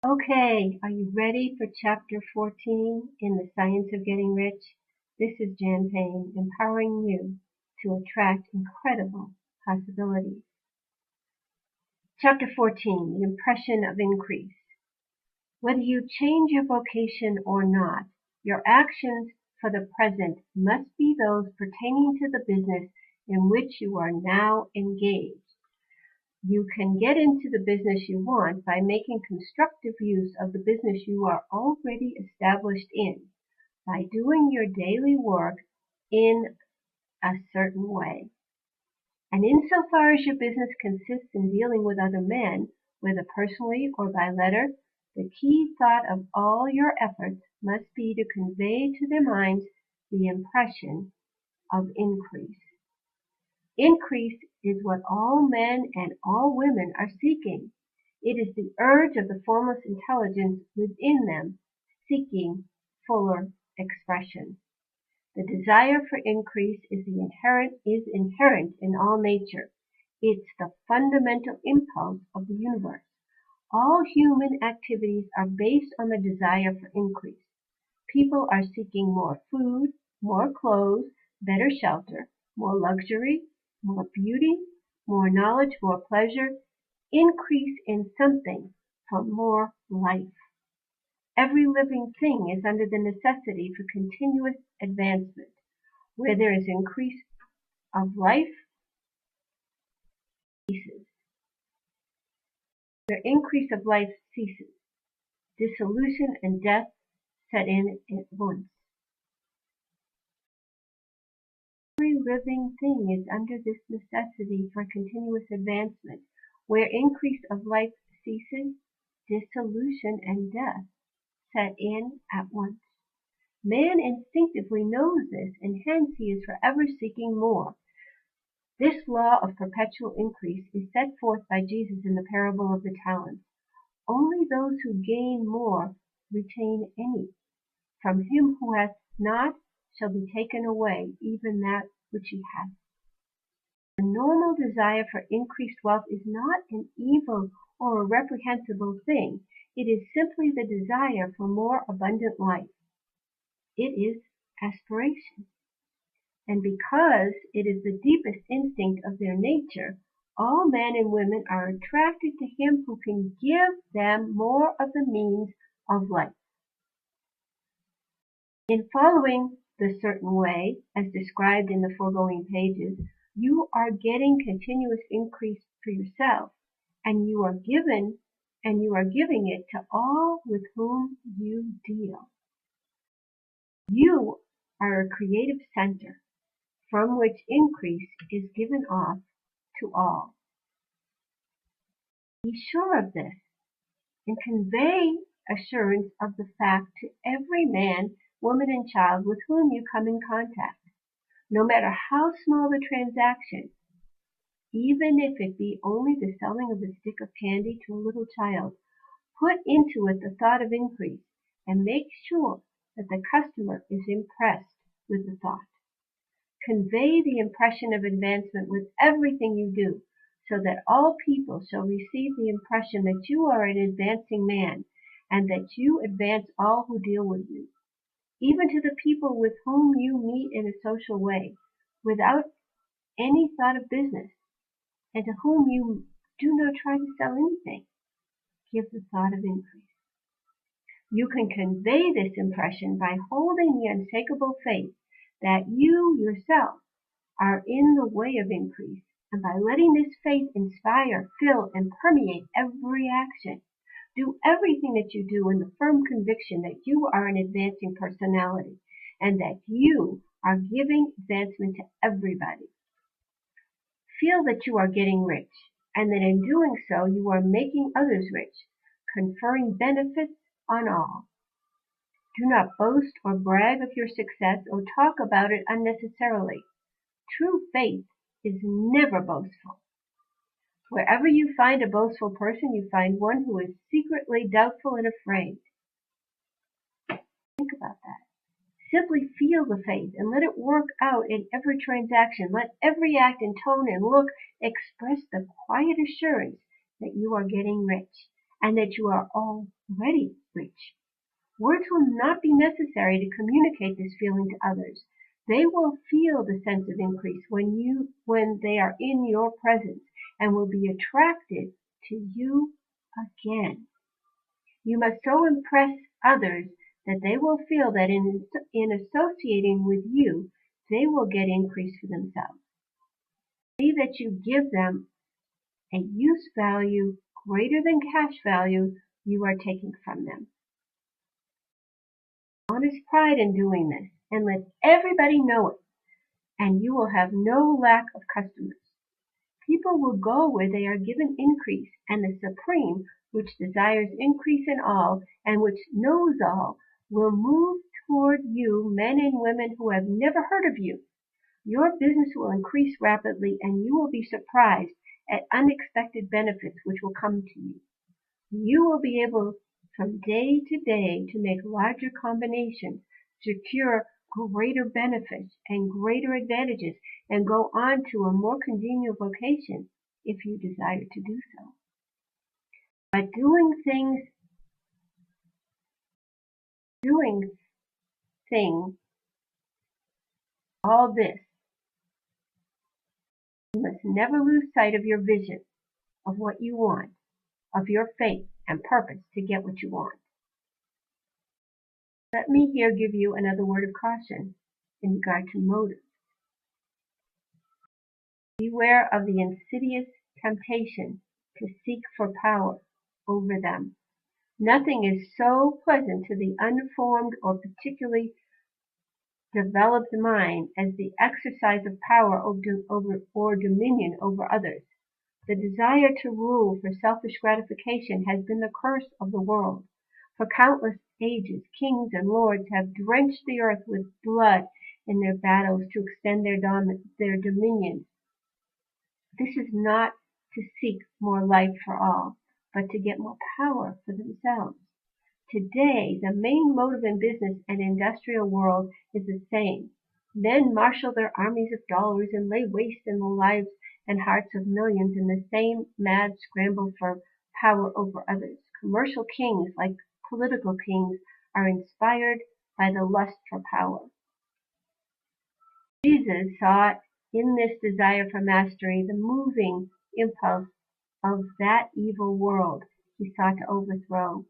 Okay, are you ready for chapter 14 in the Science of Getting Rich? This is Jan Payne, empowering you to attract incredible possibilities. Chapter 14, the impression of increase. Whether you change your vocation or not, your actions for the present must be those pertaining to the business in which you are now engaged. You can get into the business you want by making constructive use of the business you are already established in, by doing your daily work in a certain way. And insofar as your business consists in dealing with other men, whether personally or by letter, the key thought of all your efforts must be to convey to their minds the impression of increase. Increase is what all men and all women are seeking. It is the urge of the formless intelligence within them, seeking fuller expression. The desire for increase is inherent in all nature. It's the fundamental impulse of the universe. All human activities are based on the desire for increase. People are seeking more food, more clothes, better shelter, more luxury, more beauty, more knowledge, more pleasure, increase in something for more life. Every living thing is under the necessity for continuous advancement. Where there is increase of life ceases. Where increase of life ceases, dissolution and death set in at once. Every living thing is under this necessity for continuous advancement. Where increase of life ceases, dissolution and death set in at once. Man instinctively knows this, and hence he is forever seeking more. This law of perpetual increase is set forth by Jesus in the parable of the talents. Only those who gain more retain any. From him who hath not shall be taken away even that which he hath. The normal desire for increased wealth is not an evil or a reprehensible thing. It is simply the desire for more abundant life. It is aspiration. And because it is the deepest instinct of their nature, all men and women are attracted to him who can give them more of the means of life. In following the certain way, as described in the foregoing pages, you are getting continuous increase for yourself, and you are giving it to all with whom you deal. You are a creative center from which increase is given off to all. Be sure of this and convey assurance of the fact to every man, woman, and child with whom you come in contact, no matter how small the transaction, even if it be only the selling of a stick of candy to a little child. Put into it the thought of increase and make sure that the customer is impressed with the thought. Convey the impression of advancement with everything you do, so that all people shall receive the impression that you are an advancing man, and that you advance all who deal with you, even to the people with whom you meet in a social way, without any thought of business, and to whom you do not try to sell anything. Give the thought of increase. You can convey this impression by holding the unshakable faith that you yourself are in the way of increase, and by letting this faith inspire, fill, and permeate every action. Do everything that you do in the firm conviction that you are an advancing personality, and that you are giving advancement to everybody. Feel that you are getting rich, and that in doing so you are making others rich, conferring benefits on all. Do not boast or brag of your success or talk about it unnecessarily. True faith is never boastful. Wherever you find a boastful person, you find one who is secretly doubtful and afraid. Think about that. Simply feel the faith and let it work out in every transaction. Let every act and tone and look express the quiet assurance that you are getting rich and that you are already already rich. Words will not be necessary to communicate this feeling to others. They will feel the sense of increase when they are in your presence and will be attracted to you again. You must so impress others that they will feel that in associating with you, they will get increase for themselves. See that you give them a use value greater than cash value you are taking from them. Honest pride in doing this, and let everybody know it, and you will have no lack of customers. People will go where they are given increase, and the Supreme, which desires increase in all, and which knows all, will move toward you men and women who have never heard of you. Your business will increase rapidly, and you will be surprised at unexpected benefits which will come to you. You will be able from day to day to make larger combinations, secure greater benefits and greater advantages, and go on to a more congenial vocation if you desire to do so. But doing things, all this, you must never lose sight of your vision, of what you want, of your faith and purpose to get what you want. Let me here give you another word of caution in regard to motive. Beware of the insidious temptation to seek for power over them. Nothing is so pleasant to the unformed or particularly developed mind as the exercise of power or dominion over others. The desire to rule for selfish gratification has been the curse of the world. For countless ages, kings and lords have drenched the earth with blood in their battles to extend their dominions. This is not to seek more life for all, but to get more power for themselves. Today, the main motive in business and industrial world is the same. Men marshal their armies of dollars and lay waste in the lives and hearts of millions in the same mad scramble for power over others. Commercial kings, like political kings, are inspired by the lust for power. Jesus saw in this desire for mastery the moving impulse of that evil world he sought to overthrow.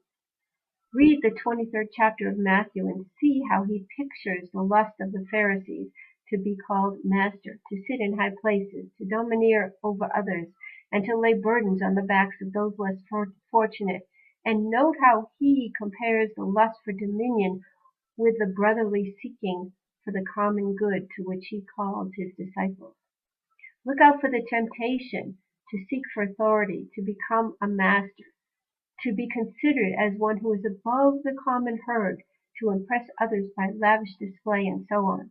Read the 23rd chapter of Matthew and see how he pictures the lust of the Pharisees to be called master, to sit in high places, to domineer over others, and to lay burdens on the backs of those less fortunate. And note how he compares the lust for dominion with the brotherly seeking for the common good to which he calls his disciples. Look out for the temptation to seek for authority, to become a master, to be considered as one who is above the common herd, to impress others by lavish display, and so on.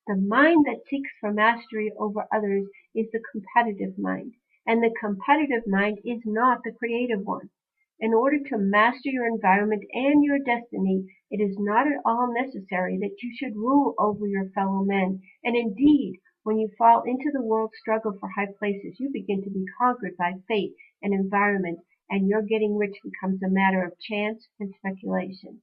The mind that seeks for mastery over others is the competitive mind, and the competitive mind is not the creative one. In order to master your environment and your destiny, it is not at all necessary that you should rule over your fellow men, and indeed, when you fall into the world's struggle for high places, you begin to be conquered by fate and environment, and your getting rich becomes a matter of chance and speculation.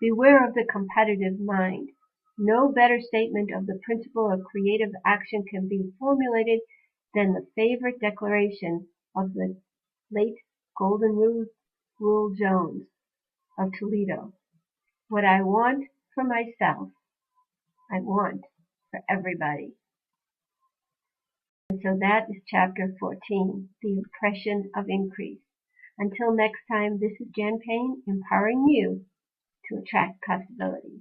Beware of the competitive mind. No better statement of the principle of creative action can be formulated than the favorite declaration of the late Golden Rule Jones of Toledo. What I want for myself, I want for everybody. And so that is chapter 14, the impression of increase. Until next time, this is Jen Payne, empowering you to attract possibilities.